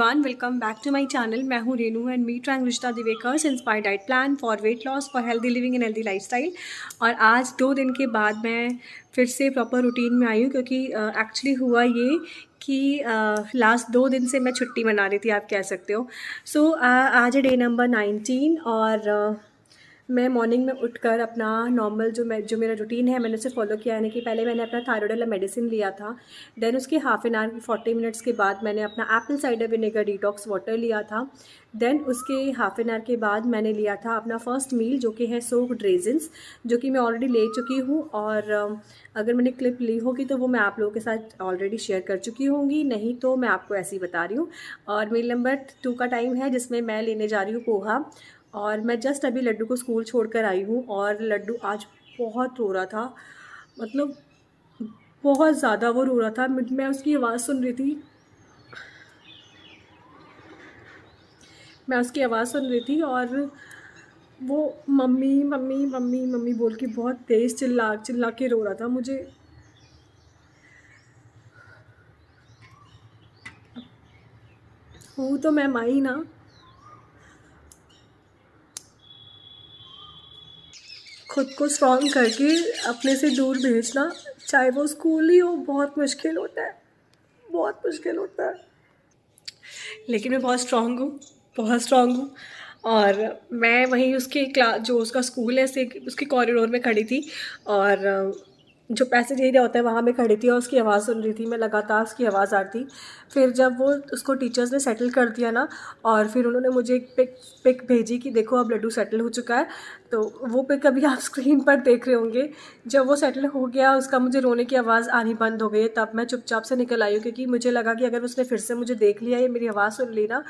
Everyone, welcome back to my channel. मैं हूं Renu and me trying रिश्ता Diwekar's inspired diet plan for weight loss for healthy living and healthy lifestyle. और आज 2 दिन के बाद मैं फिर से प्रॉपर रूटीन में आई हूँ, क्योंकि एक्चुअली हुआ ये कि लास्ट 2 दिन से मैं छुट्टी मना रही थी, आप कह सकते हो। सो आज है डे नंबर 19 और मैं मॉर्निंग में उठकर अपना नॉर्मल जो मेरा रूटीन है मैंने उसे फॉलो किया। यानी कि पहले मैंने अपना थायराइड वाला मेडिसिन लिया था, देन उसके हाफ एन आवर 40 मिनट्स के बाद मैंने अपना Apple cider vinegar detox water लिया था। देन उसके हाफ एन आवर के बाद मैंने लिया था अपना फर्स्ट मील, जो कि है सोक्ड रेजिन्स, जो कि मैं ऑलरेडी ले चुकी हूँ। और अगर मैंने क्लिप ली होगी तो वो मैं आप लोगों के साथ ऑलरेडी शेयर कर चुकी होंगी, नहीं तो मैं आपको ऐसे ही बता रही हूँ। और मील नंबर 2 का टाइम है, जिसमें मैं लेने जा रही हूँ पोहा। और मैं जस्ट अभी लड्डू को स्कूल छोड़कर आई हूँ और लड्डू आज बहुत रो रहा था, मतलब बहुत ज़्यादा वो रो रहा था। मैं उसकी आवाज़ सुन रही थी, और वो मम्मी मम्मी मम्मी मम्मी बोल के बहुत तेज़ चिल्ला चिल्ला के रो रहा था। मुझे हूँ तो मैं माई ना, खुद को स्ट्रॉन्ग करके अपने से दूर भेजना, चाहे वो स्कूल ही हो, बहुत मुश्किल होता है, बहुत मुश्किल होता है। लेकिन मैं बहुत स्ट्रॉन्ग हूँ, बहुत स्ट्रॉन्ग हूँ। और मैं वहीं उसके जो उसका स्कूल है से उसके कॉरिडोर में खड़ी थी, और जो पैसेज एरिया होता है वहाँ मैं खड़ी थी और उसकी आवाज़ सुन रही थी। मैं लगातार उसकी आवाज़ आ रही थी। फिर जब वो उसको टीचर्स ने सेटल कर दिया ना, और फिर उन्होंने मुझे एक पिक भेजी कि देखो अब लड्डू सेटल हो चुका है। तो वो पिक अभी आप स्क्रीन पर देख रहे होंगे। जब वो सेटल हो गया, उसका मुझे रोने की आवाज़ आनी बंद हो गई, तब मैं चुपचाप से निकल आई हूँ, क्योंकि मुझे लगा कि अगर उसने फिर से मुझे देख लिया या मेरी आवाज़ सुन ली ना,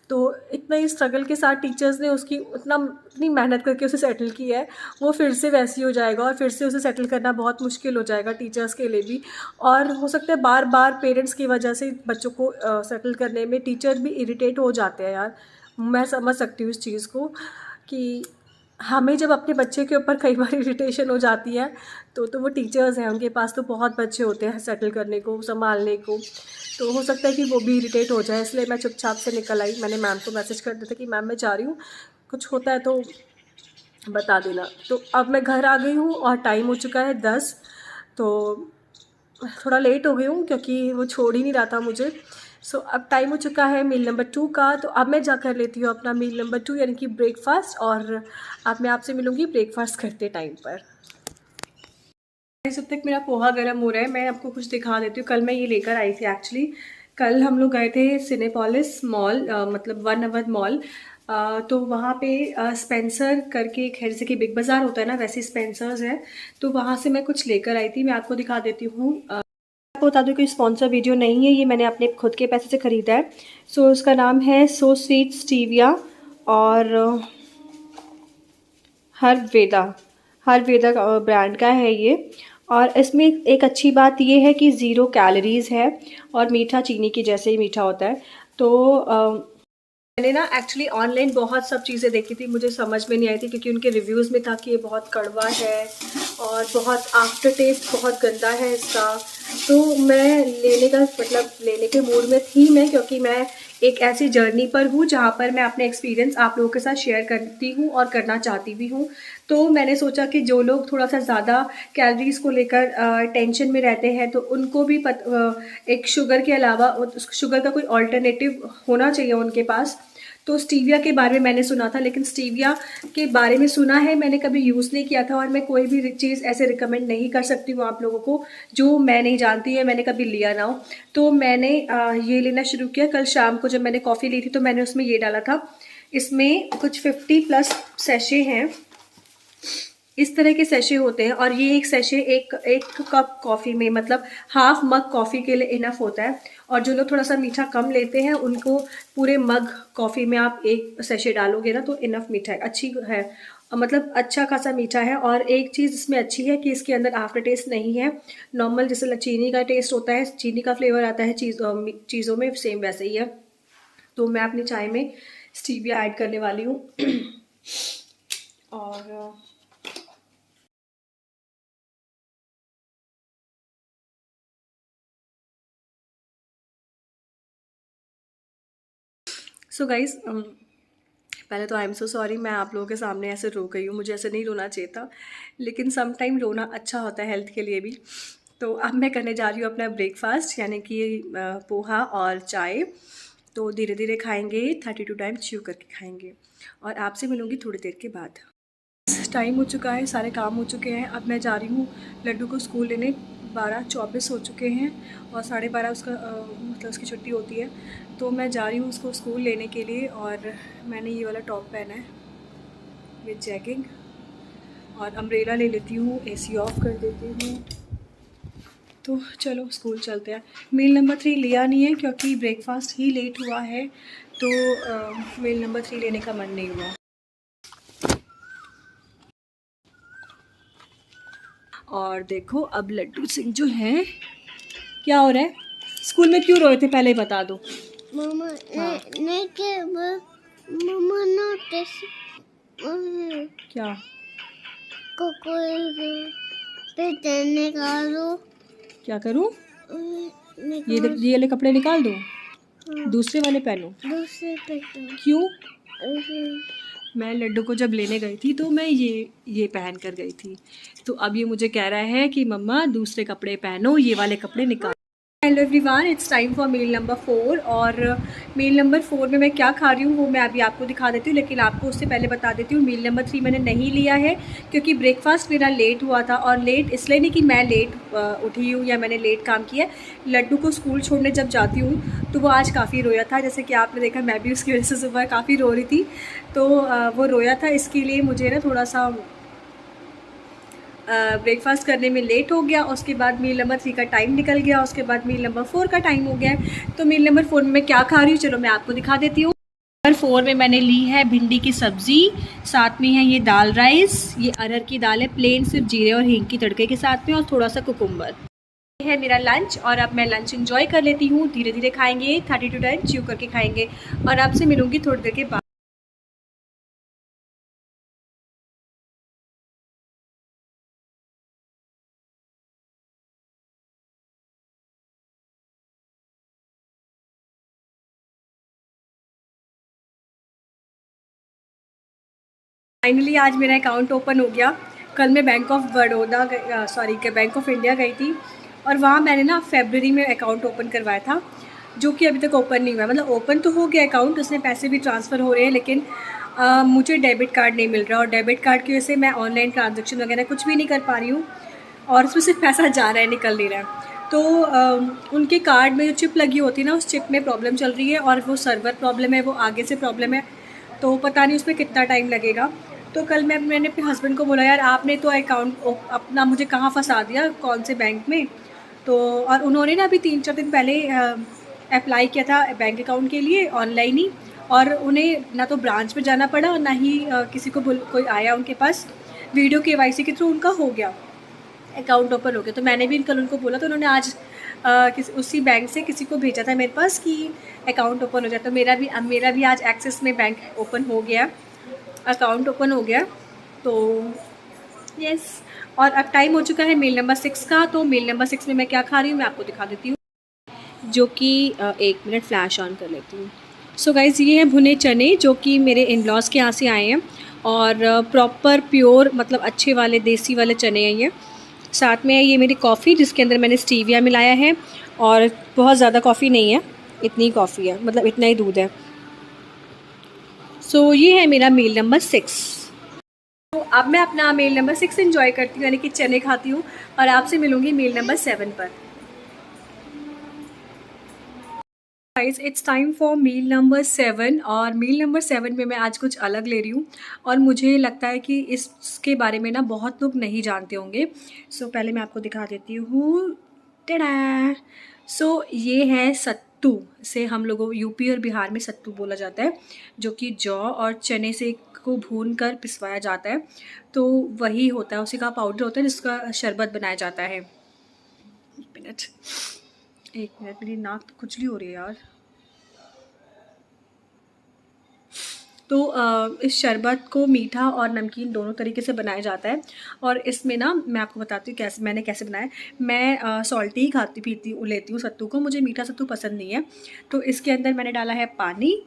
तो इतना ही स्ट्रगल के साथ टीचर्स ने उसकी इतनी मेहनत करके उसे सेटल किया है, वो फिर से वैसी हो जाएगा और फिर से उसे सेटल करना बहुत मुश्किल हो जाएगा टीचर्स के लिए भी। और हो सकता है बार बार पेरेंट्स की वजह से बच्चों को सेटल करने में टीचर भी इरिटेट हो जाते हैं यार। मैं समझ सकती हूँ इस चीज़ को कि हमें जब अपने बच्चे के ऊपर कई बार इरिटेशन हो जाती है, तो वो टीचर्स हैं, उनके पास तो बहुत बच्चे होते हैं सेटल करने को, संभालने को। तो हो सकता है कि वो भी इरिटेट हो जाए, इसलिए मैं चुपचाप से निकल आई। मैंने मैम को मैसेज कर दिया था कि मैम मैं जा रही हूँ, कुछ होता है तो बता देना। तो अब मैं घर आ गई हूँ और टाइम हो चुका है 10। तो थोड़ा लेट हो गई हूँ क्योंकि वो छोड़ ही नहीं रहा था मुझे। सो अब टाइम हो चुका है मील नंबर 2 का। तो अब मैं जा कर लेती हूँ अपना मील नंबर 2 यानी कि ब्रेकफास्ट, और अब मैं आपसे मिलूँगी ब्रेकफास्ट करते टाइम पर। जब तक मेरा पोहा गर्म हो रहा है, मैं आपको कुछ दिखा देती हूँ। कल मैं ये लेकर आई थी एक्चुअली। कल हम लोग गए थे सिनेपोलिस मॉल, मतलब वन अवध मॉल। तो वहाँ पे स्पेंसर करके एक है, जैसे कि बिग बाज़ार होता है ना, वैसे स्पेंसर्स है। तो वहाँ से मैं कुछ लेकर आई थी, मैं आपको दिखा देती हूँ। आपको बता दूँ कि स्पॉन्सर वीडियो नहीं है, ये मैंने अपने खुद के पैसे से ख़रीदा है। सो उसका नाम है सो स्वीट स्टीविया, और हर वेदा, हर वेदा ब्रांड का है ये। और इसमें एक अच्छी बात ये है कि ज़ीरो कैलोरीज़ है, और मीठा चीनी की जैसे ही मीठा होता है। तो मैंने ना एक्चुअली ऑनलाइन बहुत सब चीज़ें देखी थी, मुझे समझ में नहीं आई थी, क्योंकि उनके रिव्यूज़ में था कि ये बहुत कड़वा है और बहुत आफ्टर टेस्ट बहुत गंदा है इसका। तो मैं लेने के मूड में थी मैं, क्योंकि मैं एक ऐसी जर्नी पर हूँ जहाँ पर मैं अपने एक्सपीरियंस आप लोगों के साथ शेयर करती हूँ और करना चाहती भी हूँ। तो मैंने सोचा कि जो लोग थोड़ा सा ज़्यादा कैलोरीज़ को लेकर टेंशन में रहते हैं, तो उनको भी एक शुगर के अलावा शुगर का कोई ऑल्टरनेटिव होना चाहिए उनके पास। तो स्टीविया के बारे में मैंने सुना था, लेकिन स्टीविया के बारे में सुना है, मैंने कभी यूज़ नहीं किया था। और मैं कोई भी चीज़ ऐसे रिकमेंड नहीं कर सकती हूँ आप लोगों को जो मैं नहीं जानती है, मैंने कभी लिया ना हो। तो मैंने ये लेना शुरू किया। कल शाम को जब मैंने कॉफ़ी ली थी तो मैंने उसमें ये डाला था। इसमें कुछ 50+ सैशे हैं, इस तरह के सेशे होते हैं। और ये एक सेशे एक कप कॉफ़ी में, मतलब हाफ मग कॉफ़ी के लिए इनफ होता है। और जो लोग थोड़ा सा मीठा कम लेते हैं, उनको पूरे मग कॉफ़ी में आप एक सेशे डालोगे ना, तो इनफ मीठा है, अच्छी है, मतलब अच्छा खासा मीठा है। और एक चीज़ इसमें अच्छी है कि इसके अंदर आफ्टर टेस्ट नहीं है। नॉर्मल जैसे चीनी का टेस्ट होता है, चीनी का फ्लेवर आता है चीज़ों में, सेम वैसे ही है। तो मैं अपनी चाय में स्टीविया ऐड करने वाली हूँ। और सो गाइज, पहले तो आई एम सो सॉरी, मैं आप लोगों के सामने ऐसे रो गई हूँ, मुझे ऐसे नहीं रोना चाहिए था, लेकिन सम टाइम रोना अच्छा होता है हेल्थ के लिए भी। तो अब मैं करने जा रही हूँ अपना ब्रेकफास्ट, यानी कि पोहा और चाय। तो धीरे धीरे खाएंगे, 32 टाइम च्यू करके खाएंगे, और आपसे मिलूँगी थोड़ी देर के बाद। टाइम हो चुका है, सारे काम हो चुके हैं। अब मैं जा रही हूँ लड्डू को स्कूल लेने। 12:24 हो चुके हैं और 12:30 उसका मतलब उसकी छुट्टी होती है। तो मैं जा रही हूँ उसको स्कूल लेने के लिए, और मैंने ये वाला टॉप पहना है विद जैगिंग, और अम्ब्रेला ले लेती हूँ, एसी ऑफ कर देती हूँ। तो चलो स्कूल चलते हैं। मील नंबर 3 लिया नहीं है क्योंकि ब्रेकफास्ट ही लेट हुआ है, तो मील नंबर 3 लेने का मन नहीं हुआ। और देखो अब लड्डू सिंह जो है, क्या हो रहा है? स्कूल में क्यों रोए थे पहले ही बता दो। मम्मा हाँ। नहीं के मम्मा नोटिस क्या? कोई पे निकालो। क्या करूँ? ये निकाल ये वाले कपड़े निकाल दो, हाँ, दूसरे वाले पहनो। दूसरे पे क्यों? मैं लड्डू को जब लेने गई थी तो मैं ये पहन कर गई थी, तो अब ये मुझे कह रहा है कि मम्मा दूसरे कपड़े पहनो, ये वाले कपड़े निकाल। Hello everyone, it's time for meal number 4। और मील नंबर 4 में मैं क्या खा रही हूँ वो मैं अभी आपको दिखा देती हूँ, लेकिन आपको उससे पहले बता देती हूँ मील नंबर 3 मैंने नहीं लिया है क्योंकि ब्रेकफास्ट मेरा लेट हुआ था। और लेट इसलिए नहीं कि मैं लेट उठी हूँ या मैंने लेट काम किया। लड्डू को स्कूल छोड़ने जब जाती हूँ तो वो आज काफ़ी रोया था, जैसे कि आपने देखा मैं भी उसकी वजह से सुबह काफ़ी रो रही थी। तो वो रोया था, इसके लिए मुझे ना थोड़ा सा ब्रेकफास्ट करने में लेट हो गया। उसके बाद मील नंबर 3 का टाइम निकल गया, उसके बाद मील नंबर 4 का टाइम हो गया है। तो मील नंबर 4 में मैं क्या खा रही हूँ चलो मैं आपको दिखा देती हूँ। नंबर 4 में मैंने ली है भिंडी की सब्ज़ी, साथ में है ये दाल राइस, ये अरहर की दाल है प्लेन, सिर्फ जीरे और हींग की तड़के के साथ में, और थोड़ा सा कुकुम्बर। ये है मेरा लंच, और अब मैं लंच एंजॉय कर लेती हूँ। धीरे धीरे खाएंगे, 32 टाइम च्यू करके खाएंगे, और आपसे मिलूँगी थोड़ी देर के बाद। फाइनली आज मेरा अकाउंट ओपन हो गया। कल मैं bank of Baroda sorry bank of India गई थी, और वहाँ मैंने ना फरवरी में अकाउंट ओपन करवाया था, जो कि अभी तक ओपन नहीं हुआ। मतलब ओपन तो हो गया अकाउंट, उसमें पैसे भी ट्रांसफ़र हो रहे हैं, लेकिन मुझे डेबिट कार्ड नहीं मिल रहा, और डेबिट कार्ड की वजह से मैं ऑनलाइन ट्रांजेक्शन वगैरह कुछ भी नहीं कर पा रही हूँ, और उसमें सिर्फ पैसा जा रहा है, निकल नहीं रहा है। तो उनके कार्ड में जो चिप लगी होती है ना, उस चिप में प्रॉब्लम चल रही है, और वो सर्वर प्रॉब्लम है, वो आगे से प्रॉब्लम है, तो पता नहीं उसमें कितना टाइम लगेगा। तो कल मैंने अपने हस्बैंड को बोला यार आपने तो अकाउंट अपना मुझे कहाँ फंसा दिया, कौन से बैंक में। तो और उन्होंने ना अभी 3-4 दिन पहले अप्लाई किया था बैंक अकाउंट के लिए ऑनलाइन ही, और उन्हें ना तो ब्रांच में जाना पड़ा और ना ही किसी को कोई आया उनके पास। वीडियो केवाईसी के थ्रू उनका हो गया, अकाउंट ओपन हो गया। तो मैंने भी कल उनको बोला, तो उन्होंने आज उसी बैंक से किसी को भेजा था मेरे पास कि अकाउंट ओपन हो जाए। तो मेरा भी आज एक्सिस में बैंक ओपन हो गया, अकाउंट ओपन हो गया। तो यस, और अब टाइम हो चुका है मील नंबर 6 का। तो मील नंबर 6 में मैं क्या खा रही हूँ मैं आपको दिखा देती हूँ, जो कि 1 मिनट फ्लैश ऑन कर लेती हूँ। सो गाइज़, ये हैं भुने चने जो कि मेरे इन लॉज़ के यहाँ से आए हैं, और प्रॉपर प्योर मतलब अच्छे वाले देसी वाले चने हैं ये। साथ में है ये मेरी कॉफ़ी जिसके अंदर मैंने स्टीविया मिलाया है, और बहुत ज़्यादा कॉफ़ी नहीं है, इतनी कॉफ़ी है, मतलब इतना ही दूध है। सो ये है मेरा मील नंबर 6। तो अब मैं अपना मील नंबर 6 एंजॉय करती हूँ, यानी कि चने खाती हूँ, और आपसे मिलूँगी मील नंबर 7 पर। Guys, it's time for meal number 7, और मील नंबर 7 में मैं आज कुछ अलग ले रही हूँ, और मुझे लगता है कि इसके बारे में ना बहुत लोग नहीं जानते होंगे। सो पहले मैं आपको दिखा देती हूँ। टडा! सो ये है सत्तू, से हम लोगों यूपी और बिहार में सत्तू बोला जाता है, जो कि जौ और चने से को भून कर पिसवाया जाता है। तो वही होता है, उसी का पाउडर होता है जिसका शरबत बनाया जाता है। एक मिनट मेरी नाक तो खुजली हो रही है यार। तो इस शरबत को मीठा और नमकीन दोनों तरीके से बनाया जाता है, और इसमें ना मैं आपको बताती हूँ कैसे बनाया। मैं सॉल्टी ही लेती हूँ सत्तू को, मुझे मीठा सत्तू पसंद नहीं है। तो इसके अंदर मैंने डाला है पानी,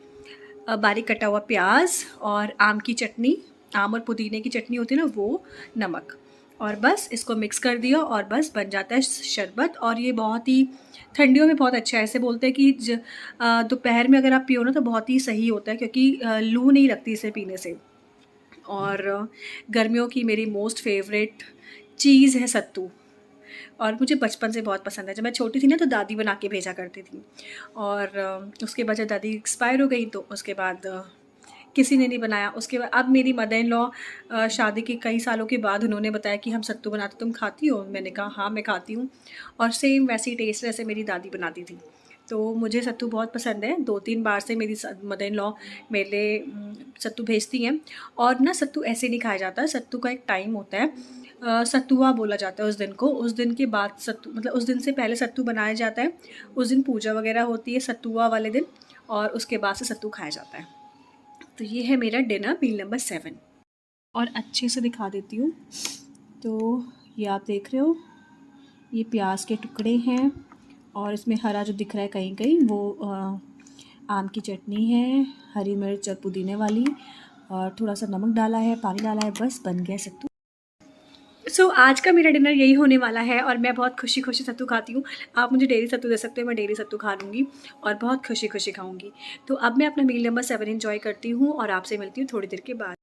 बारीक कटा हुआ प्याज और आम की चटनी, आम और पुदीने की चटनी होती है ना वो, नमक, और बस इसको मिक्स कर दिया और बस बन जाता है शरबत। और ये बहुत ही ठंडियों में बहुत अच्छा है। ऐसे बोलते हैं कि दोपहर में अगर आप पियो ना तो बहुत ही सही होता है, क्योंकि लू नहीं लगती इसे पीने से। और गर्मियों की मेरी मोस्ट फेवरेट चीज़ है सत्तू, और मुझे बचपन से बहुत पसंद है। जब मैं छोटी थी ना तो दादी बना के भेजा करती थी, और उसके बाद जब दादी एक्सपायर हो गई तो उसके बाद किसी ने नहीं बनाया। उसके बाद अब मेरी मदर इन लॉ शादी के कई सालों के बाद उन्होंने बताया कि हम सत्तू बनाते, तुम खाती हो? मैंने कहा हाँ मैं खाती हूँ, और सेम वैसी टेस्ट जैसे मेरी दादी बनाती थी। तो मुझे सत्तू बहुत पसंद है। 2-3 बार से मेरी मदर इन लॉ मेरे लिए सत्तू भेजती हैं। और ना सत्तू ऐसे नहीं खाया जाता, सत्तू का एक टाइम होता है, सत्तुआ बोला जाता है उस दिन को। उस दिन के बाद सत्तू, मतलब उस दिन से पहले सत्तू बनाया जाता है। उस दिन पूजा वगैरह होती है सत्तुआ वाले दिन, और उसके बाद से सत्तू खाया जाता है। तो ये है मेरा डिनर मील नंबर 7। और अच्छे से दिखा देती हूँ। तो ये आप देख रहे हो, ये प्याज के टुकड़े हैं, और इसमें हरा जो दिख रहा है कहीं कहीं वो आम की चटनी है, हरी मिर्च और पुदीने वाली, और थोड़ा सा नमक डाला है, पानी डाला है, बस बन गया सत्तू। आज का मेरा डिनर यही होने वाला है, और मैं बहुत खुशी खुशी सत्तू खाती हूँ। आप मुझे डेली सत्तू दे सकते हो, मैं डेली सत्तू खा लूँगी और बहुत खुशी खुशी खाऊँगी। तो अब मैं अपना मील नंबर 7 एंजॉय करती हूँ और आपसे मिलती हूँ थोड़ी देर के बाद।